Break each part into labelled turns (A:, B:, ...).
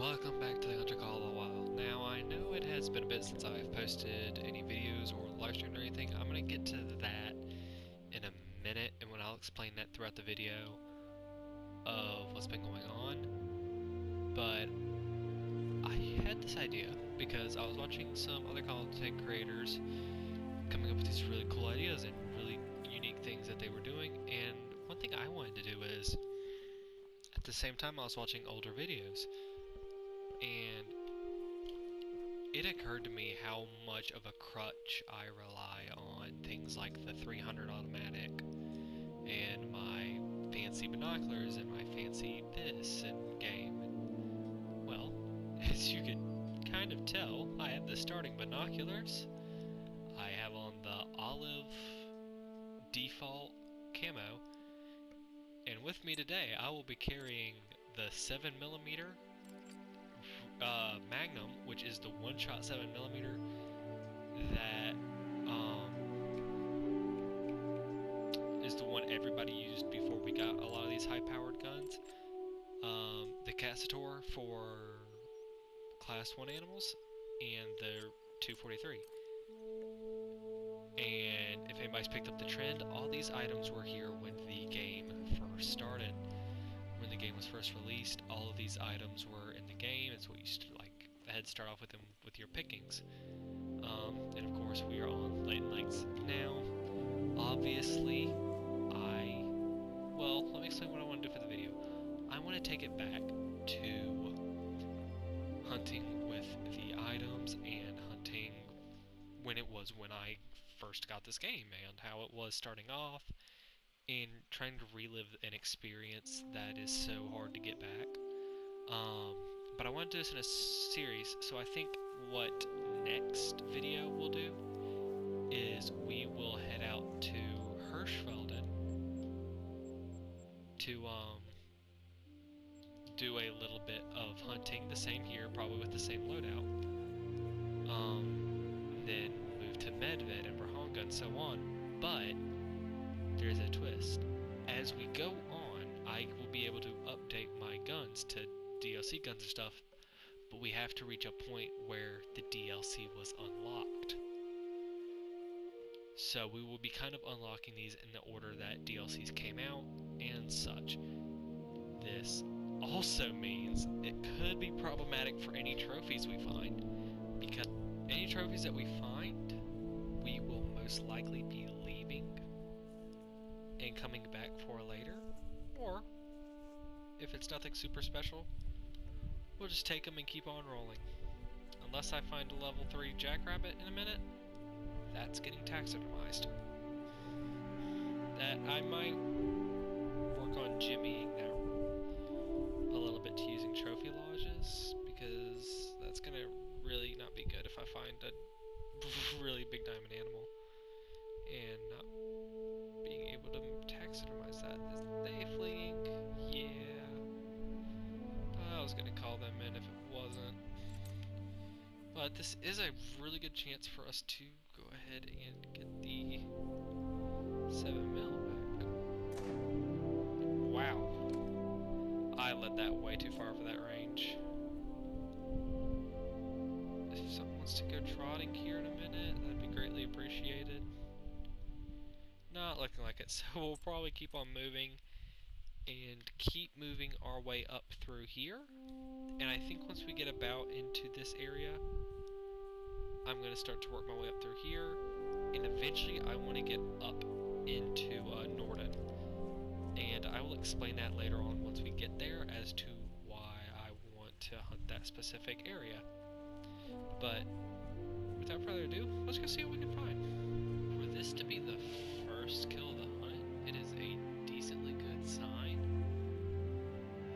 A: Welcome back to the Hunter Call a while. Now, I know it has been a bit since I've posted any videos or live streamed or anything. I'm going to get to that in a minute, and when I'll explain that throughout the video of what's been going on. But I had this idea because I was watching some other content creators coming up with these really cool ideas and really unique things that they were doing, and one thing I wanted to do is, at the same time I was watching older videos, and it occurred to me how much of a crutch I rely on things like the 300 automatic and my fancy binoculars and my fancy this and game. And, well, as you can kind of tell, I have the starting binoculars. I have on the olive default camo, and with me today I will be carrying the 7mm Magnum, which is the one-shot 7mm that is the one everybody used before we got a lot of these high-powered guns. The Cassator for Class 1 animals, and the 243. And if anybody's picked up the trend, all these items were here when the game first started. When the game was first released, all of these items were in the game. It's what you used to like head start off with them with your pickings. And of course, we are on Latent Lakes now. Obviously, well, let me explain what I want to do for the video. I want to take it back to hunting with the items and hunting when I first got this game and how it was starting off, and trying to relive an experience that is so hard to get back. But I want to do this in a series, so I think what next video we'll do is we will head out to Hirschfelden to do a little bit of hunting, the same here, probably with the same loadout. Then move to Medved and Brahanga and so on, but there's a twist. As we go on, I will be able to update my guns to DLC guns and stuff, but we have to reach a point where the DLC was unlocked. So we will be kind of unlocking these in the order that DLCs came out and such. This also means it could be problematic for any trophies we find, because any trophies that we find, we will most likely be leaving and coming back for later, or if it's nothing super special, we'll just take them and keep on rolling. Unless I find a level 3 jackrabbit in a minute, that's getting taxidermized. That I might work on jimmying that a little bit to using trophy lodges, because that's gonna really not be good if I find a really big diamond animal and not being able to taxidermize that. Is they fleeing? Yeah. I was gonna call them in if it wasn't. But this is a really good chance for us to go ahead and get the 7mm back. Wow. I led that way too far for that range. If someone wants to go trotting here in a minute, that'd be greatly appreciated. Not looking like it, so we'll probably keep on moving and keep moving our way up through here. And I think once we get about into this area, I'm going to start to work my way up through here, and eventually I want to get up into Norden. And I will explain that later on once we get there as to why I want to hunt that specific area. But without further ado, let's go see what we can find. For this to be the first kill of the hunt, it is a decently good sign.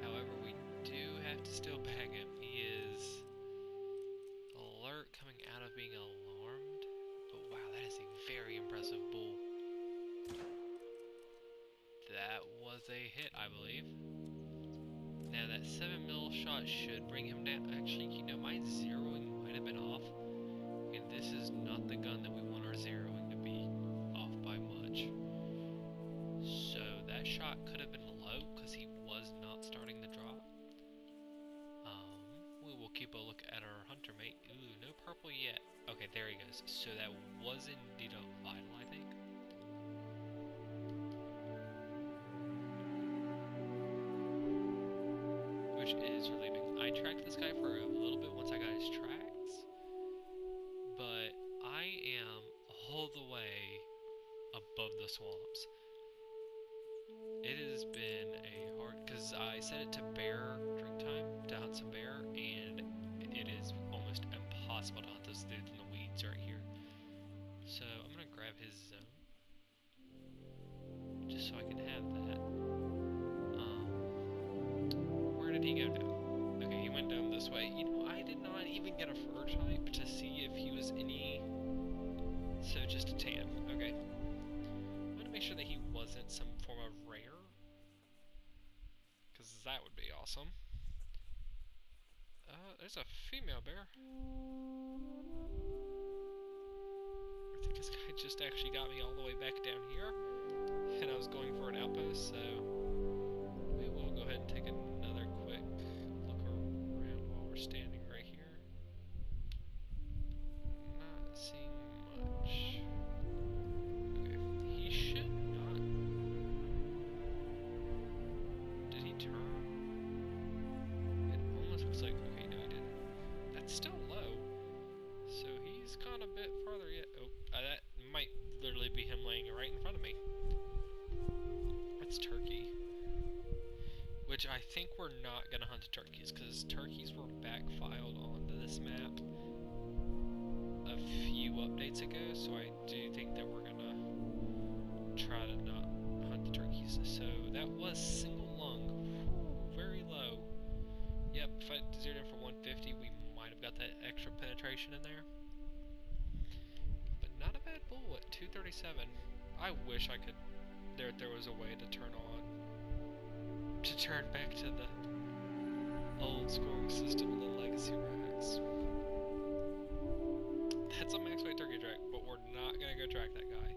A: However, we do have to still bag him. He is alert, coming out of being alarmed. But wow, that is a very impressive bull. That was a hit, I believe. Now that 7mm shot should bring him down. Actually, you know, my zeroing might have been off, and this is not the gun that we want our zeroing to be off by much. So that shot could have been low because he was not starting the drop. a look at our hunter mate. Ooh, no purple yet. Okay, there he goes. So that was indeed a vital, I think. Which is relieving. I tracked this guy for a little bit once I got his tracks, but I am all the way above the swamps. It has been a hard, because I set it to bear drink time, to hunt some bear, and it is almost impossible to hunt those dudes in the weeds right here. So I'm gonna grab his zone, just so I can have that. Where did he go now? Okay, he went down this way. You know, I did not even get a fur type to see if he was any, so just a tan, okay. I'm gonna make sure that he wasn't some form of rare, because that would be awesome. There's a female bear. I think this guy just actually got me all the way back down here, and I was going for an outpost, so we will go ahead and take another quick look around while we're standing right here. Not seeing much. Okay, he should not. Did he turn? It almost looks like, okay, no he didn't. That's still low, so he's gone a bit farther yet. Oh, that might literally be him laying right in front of me. That's turkey. Which I think we're not gonna hunt the turkeys, because turkeys were backfiled onto this map a few updates ago, so I do think that we're gonna try to not hunt the turkeys. So that was single lung. Whew, very low. Yep, if I zeroed in for 150, we might have got that extra penetration in there. But not a bad bull at 237. I wish I could, there was a way to turn back to the old scoring system of the legacy racks. That's a max weight turkey track, but we're not gonna go track that guy.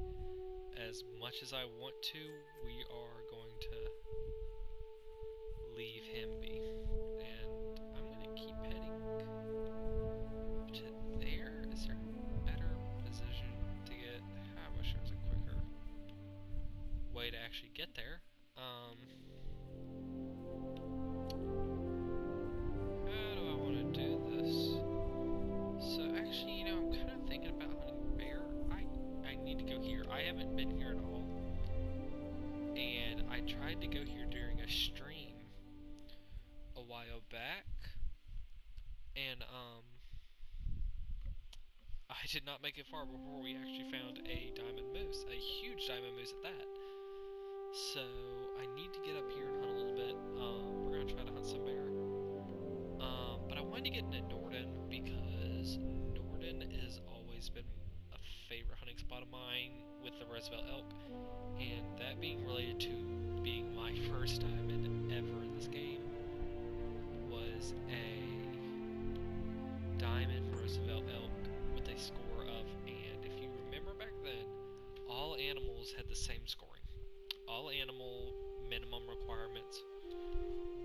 A: As much as I want to, we are going to leave him be. And I'm gonna keep heading to there. Is there a better position to get? I wish there was a quicker way to actually get there. How do I want to do this? So actually, you know, I'm kind of thinking about hunting bear. I need to go here. I haven't been here at all. And I tried to go here during a stream a while back. And I did not make it far before we actually found a diamond moose. A huge diamond moose at that. So I need to get up here and hunt a little bit. We're gonna try to hunt some bear. But I wanted to get into Norden because Norden has always been a favorite hunting spot of mine with the Roosevelt elk, and that being related to being my first diamond ever in this game was a diamond Roosevelt elk with a score of, and if you remember back then, all animals had the same scoring. All animal minimum requirements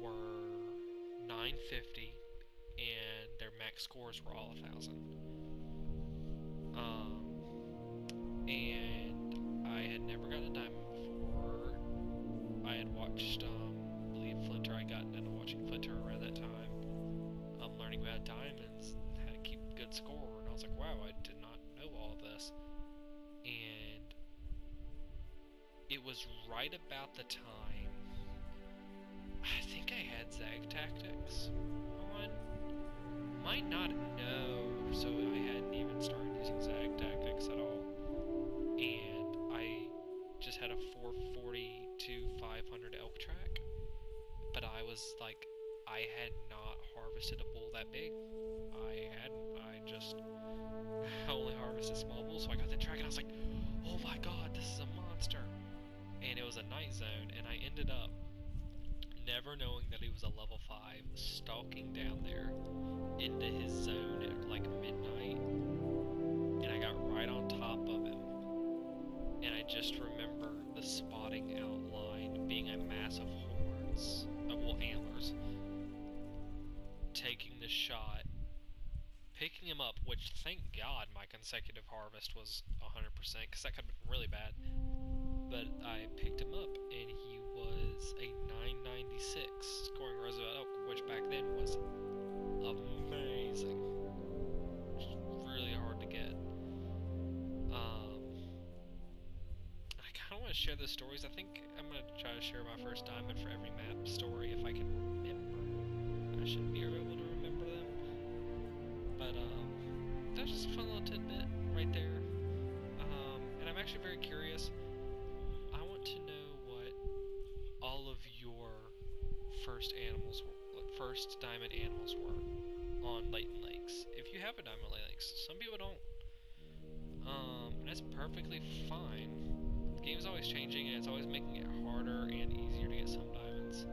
A: were 950, and their max scores were all 1,000. And I had never gotten a diamond before. I had watched, I believe Flinter. I got into watching Flinter around that time. Learning about diamonds, how to keep a good score, and I was like, wow, I did not know all of this. And it was right about the time, I think I had Zag Tactics on. Might not know, so I hadn't even started using Zag Tactics at all. And I just had a 440 to 500 elk track. But I was like, I had not harvested a bull that big. I just only harvested small bulls, so I got that track and I was like, oh my god, this is a monster. And it was a night zone, and I ended up never knowing that he was a level 5, stalking down there into his zone at like midnight, and I got right on top of him, and I just remember the spotting outline being a mass of horns, well, antlers, taking the shot, picking him up, which thank God my consecutive harvest was 100%, because that could have been really bad. But I picked him up, and he was a 996 scoring Roosevelt Elk, which back then was amazing. Really hard to get. I kind of want to share those stories. I think I'm going to try to share my first diamond for every map story if I can remember. I should be able to remember them. But that's just a fun little tidbit right there. And I'm actually very curious. I want to know what all of your first diamond animals were on Layton Lakes. If you have a diamond lakes, some people don't. And that's perfectly fine. The game's always changing, and it's always making it harder and easier to get some diamonds.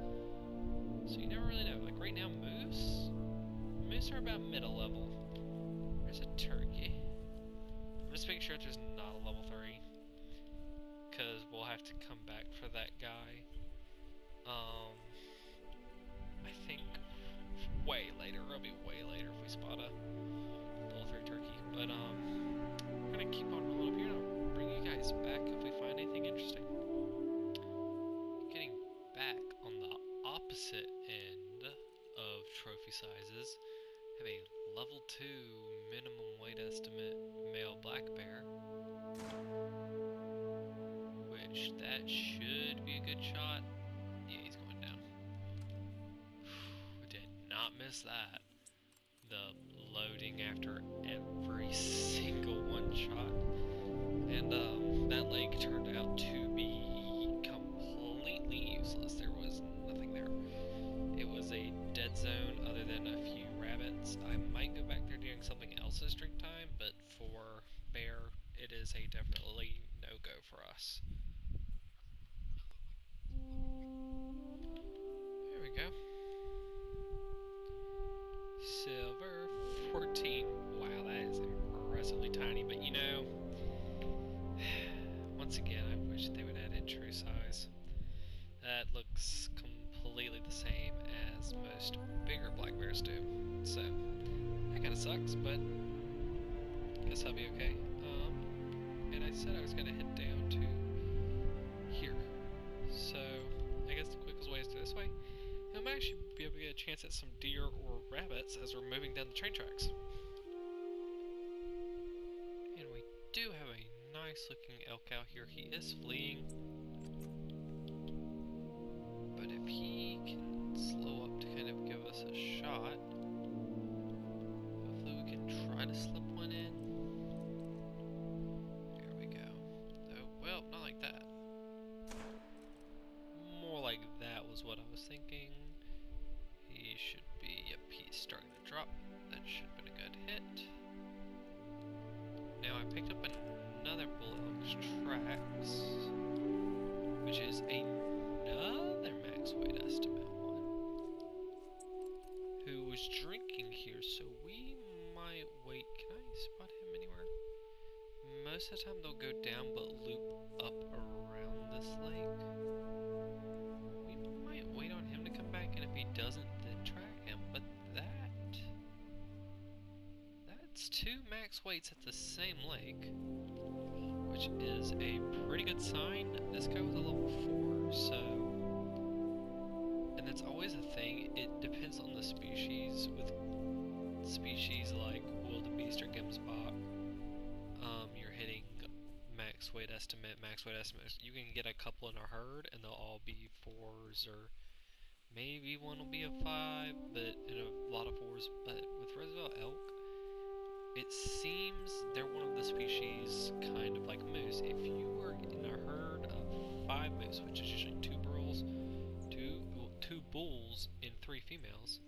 A: So you never really know. Like right now, moose are about middle level. There's a turkey. I'm just making sure there's not a level 3, because we'll have to come back for that guy. I think way later. It'll be way later if we spot a level 3 turkey. But we're gonna keep on rolling up here, and I'll bring you guys back if we find anything interesting. Getting back on the opposite end of trophy sizes, have a level 2 minimum weight estimate male black bear, which that should be a good shot. Yeah, he's going down. Did not miss that. The loading after every single one shot. And that lake turned out to be completely useless. There was nothing there. It was a dead zone other than a few rabbits. I might go back there during something else's drink time, but for bear, it is a definitely no-go for us. There we go. Silver 14. Wow, that is impressively tiny, but you know, once again, I wish they would add in true size. That looks completely the same as most bigger black bears do. So, that kind of sucks, but I guess I'll be okay. And I said I was going to head down to here. So, I guess the quickest way is this way. I might actually be able to get a chance at some deer or rabbits as we're moving down the train tracks. And we do have a nice looking elk out here. He is fleeing. But if he can slow up to kind of give us a shot, hopefully we can try to slip one in. There we go. Oh, well, not like that. More like that was what I was thinking. He should be, yep, he's starting to drop. That should have been a good hit. Now I picked up another bull elk's tracks, which is another max weight estimate one, who was drinking here, so we might wait. Can I spot him anywhere? Most of the time they'll go down but loop up around this lake. We might wait on him to come back, and if he doesn't, then track him. But that's 2 max weights at the same lake, which is a pretty good sign. This guy was a level 4, so, and that's always a thing. It depends on the species. With species like wildebeest or gemsbok, you're hitting max weight estimate. You can get a couple in a herd, and they'll all be 4s, or maybe one will be a 5, but in a lot of 4s. But with Roosevelt elk, it seems they're one of the species kind of like moose. If you were in a herd of 5 moose, which is usually 2 bulls and 3 females,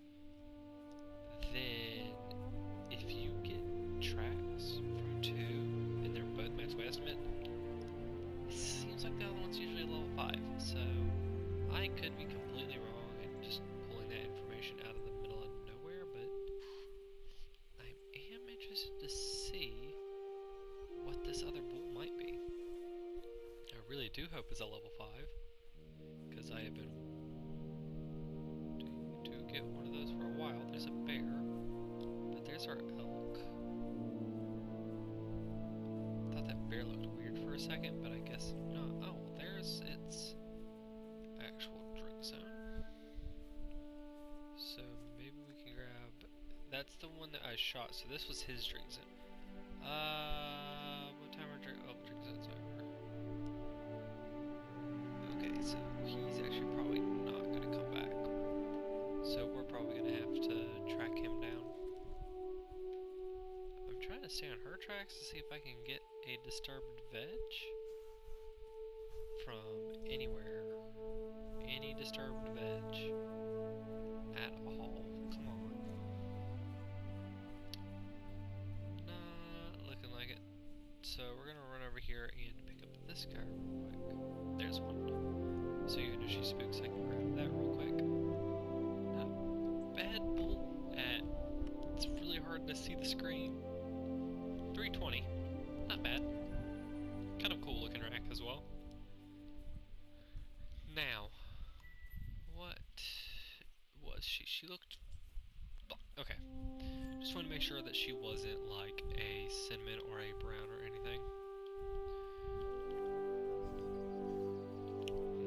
A: then if you get tracks from 2 and they're both max weight estimate, it seems like the other one's usually a level 5. So I could be completely wrong and just pulling that information out of the middle of nowhere, but I am interested to see what this other bull might be. I really do hope it's a level 5, because I have been to get one of those for a while. There's a bear, but there's our elk. second, but I guess not. Oh, there's its actual drink zone. So maybe we can grab... That's the one that I shot, so this was his drink zone. What time are drink... Oh, drink zone's over. Okay, so he's actually probably not gonna come back. So we're probably gonna have to track him down. I'm trying to stay on her tracks to see if I can get a disturbed veg from anywhere. Any disturbed veg at all. Come on. Not looking like it. So we're gonna run over here and pick up this guy real quick. There's one. So even if she spooks, I can grab that real quick. Not bad pull at... It's really hard to see the screen. 320. Not bad. Kind of cool looking rack as well. Now, what was she? She looked... Okay. Just want to make sure that she wasn't like a cinnamon or a brown or anything.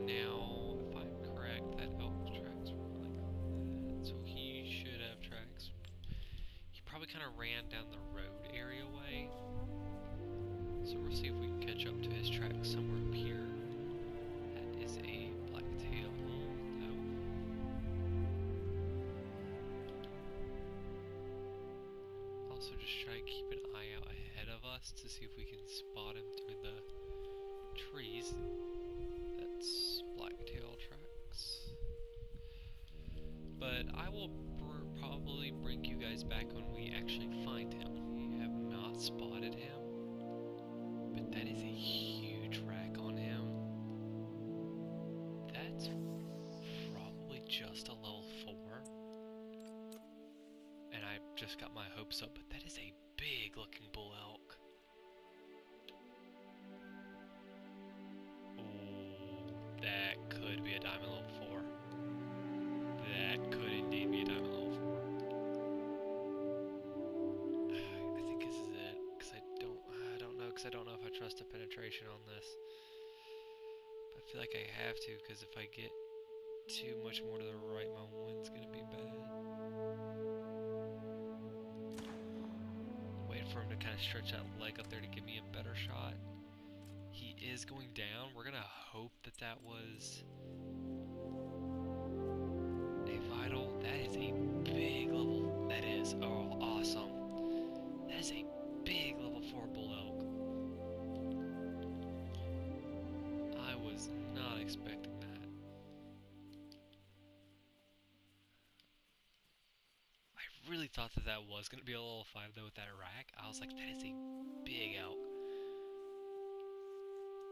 A: Now, if I'm correct, that elk tracks were like that. So he should have tracks. He probably kind of ran down the road area way. So we'll see if we can catch up to his tracks somewhere up here. That is a blacktail. Oh, no. Also just try to keep an eye out ahead of us to see if we can spot him through the trees. That's blacktail tracks. But I will probably bring you guys back when we actually find him. We have not spotted him. But that is a huge rack on him. That's probably just a level 4. And I just got my hopes up, but that is a big looking bull elk. Ooh, that could be a diamond level 4. That could indeed be a diamond level 4. I think this is it, because I don't know if I trust the penetration on this. But I feel like I have to, because if I get too much more to the right, my wind's gonna be bad. Waiting for him to kind of stretch that leg up there to give me a better shot. He is going down. We're gonna hope that that was a vital. That is a big level. That is, oh, awesome. That is a big level 4 bull elk. I was not expecting that. I really thought that that was going to be a level 5 though with that rack. I was like, that is a big elk.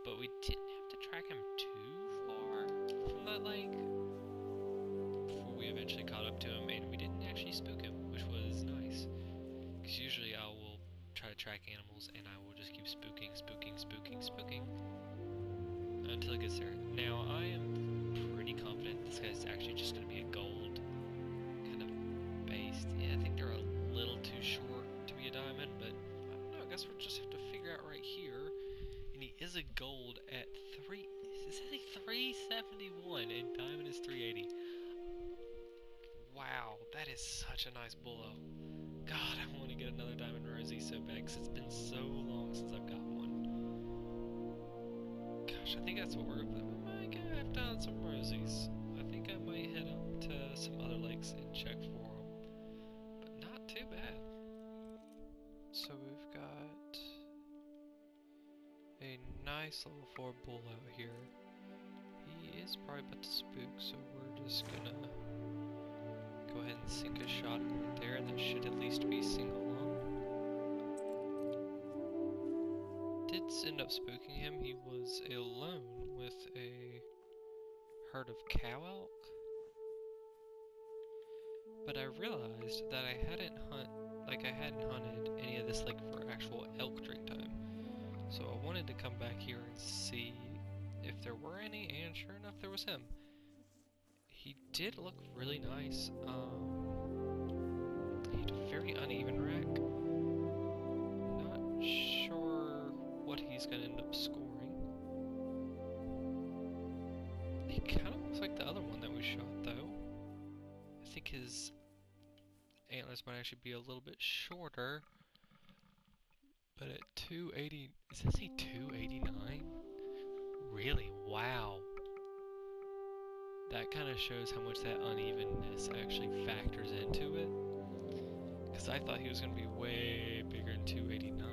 A: But we didn't have to track him too far from that lake before we eventually caught up to him, and we didn't actually spook him, which was nice. Because usually I will try to track animals and I will just keep spooking until it gets there. Now I am pretty confident this guy's actually just going to be a gold kind of based. Yeah, I think they're a little too short to be a diamond, but I don't know. I guess we'll just have to figure out right here. And he is a gold at 371 and diamond is 380. Wow, that is such a nice bull elk. God, I want to get another diamond rosy so bad because it's been so long since I've got one. Gosh, I think that's what we're going to do. I might have done some rosies. I think I might head up to some other lakes and check for them. But not too bad. So we've got a nice level 4 bull out here. He is probably about to spook, so we're just gonna go ahead and sink a shot right there, and that should at least be single lung. Did end up spooking him. He was alone with a herd of cow elk. But I realized that I hadn't hunted any of this lake for actual elk drink time. So I wanted to come back here and see if there were any, and sure enough there was him. He did look really nice. He had a very uneven rack. Not sure what he's gonna end up scoring. kind of looks like the other one that we shot, though. I think his antlers might actually be a little bit shorter. But at 280, does that say 289? Really? Wow. That kind of shows how much that unevenness actually factors into it. Because I thought he was going to be way bigger than 289.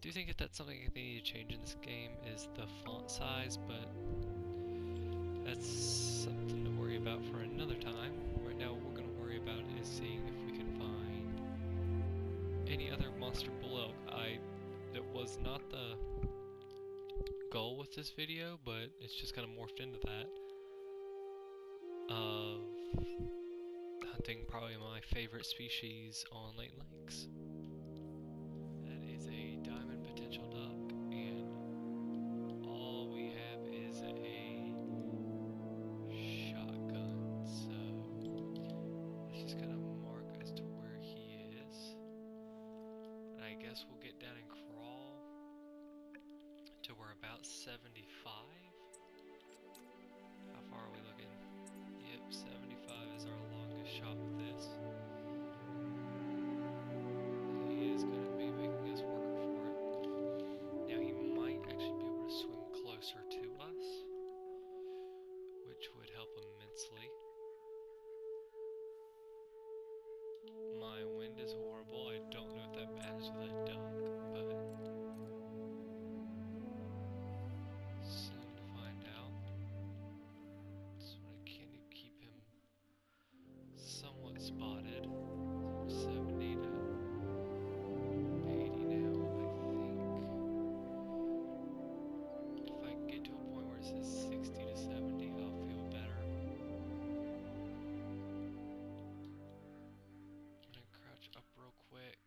A: Do you think that that's something they need to change in this game is the font size, but that's something to worry about for another time. Right now what we're going to worry about is seeing if we can find any other monster bull elk. It was not the goal with this video, but it's just kind of morphed into that of hunting probably my favorite species on Lake Lakes. That is a diamond potential duck, and all we have is a shotgun, so let's just kind of mark as to where he is. And I guess we'll get down and crawl to where about 75. How far are we looking? Yep, 75 is our longest shot with this. He is going to be making us work for it. Now he might actually be able to swim closer to us, which would help immensely. My wind is horrible. I don't know if that matters with a duck, but soon to find out. So can you keep him somewhat spotted? 70 to 80 now, I think. If I can get to a point where it says 60 to 70, I'll feel better. I'm gonna crouch up real quick.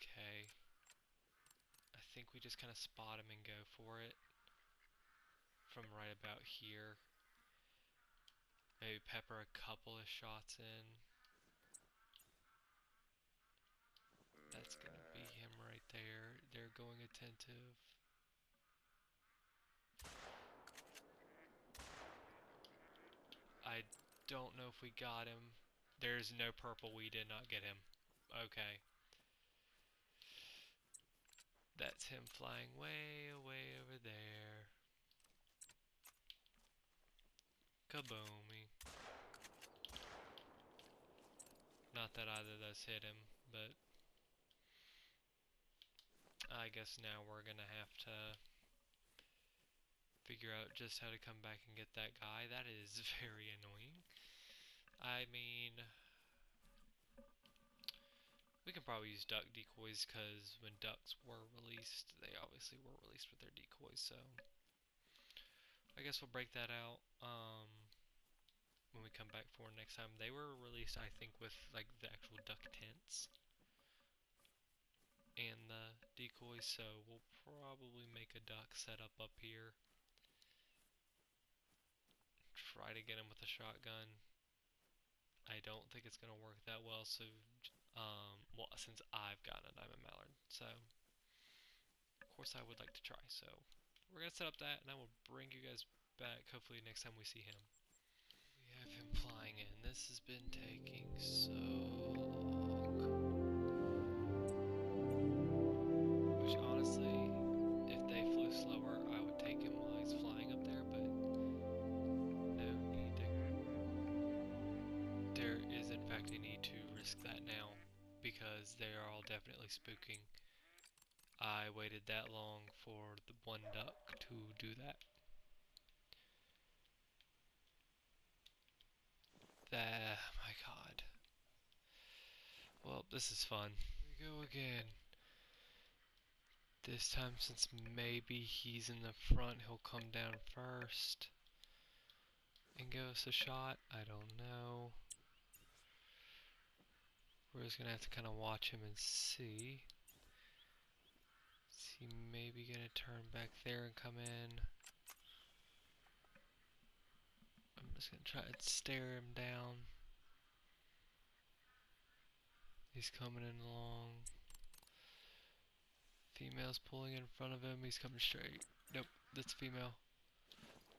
A: Okay. I think we just kind of spot him and go for it from right about here. Maybe pepper a couple of shots in. That's gonna be him right there. They're going attentive. I don't know if we got him. There's no purple. We did not get him. Okay. That's him flying way away over there. Kaboomy. Not that either of those hit him, but I guess now we're gonna have to figure out just how to come back and get that guy. That is very annoying. I mean, we can probably use duck decoys because when ducks were released, they obviously were released with their decoys, so I guess we'll break that out when we come back for next time. They were released, I think, with like the actual duck tents and the decoys, so we'll probably make a duck setup up here. Try to get him with a shotgun. I don't think it's gonna work that well, so well, since I've gotten a diamond mallard, so of course I would like to try. So we're gonna set up that, and I will bring you guys back hopefully next time we see him. We have him flying in. This has been taking so long. Which honestly, if they flew slower, I would take him while he's flying up there, but no need to. There is in fact a need to risk that now, because they are all definitely spooking. I waited that long for the one duck to do that. My god. Well, this is fun. Here we go again. This time, since maybe he's in the front, he'll come down first and give us a shot. I don't know. We're just gonna have to kind of watch him and see. Is he maybe gonna turn back there and come in? I'm just gonna try and stare him down. He's coming in along. Female's pulling in front of him. He's coming straight. Nope, that's female.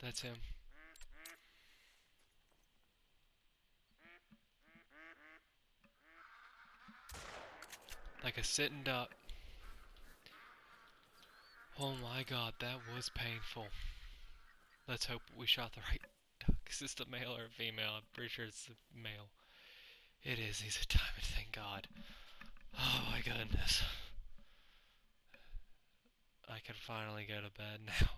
A: That's him. Like a sitting duck. Oh my god, that was painful. Let's hope we shot the right duck. Is this the male or a female? I'm pretty sure it's the male. It is. He's a diamond, thank God. Oh my goodness. I can finally go to bed now.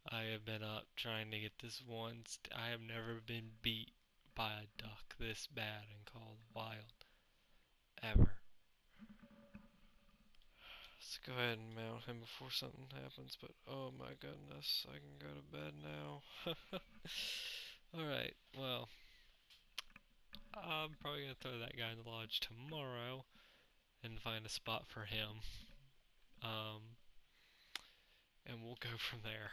A: I have been up trying to get this one. I have never been beat by a duck this bad in Call of the Wild. Ever. Let's go ahead and mount him before something happens, but oh my goodness, I can go to bed now. Alright, well, I'm probably going to throw that guy in the lodge tomorrow and find a spot for him. And we'll go from there.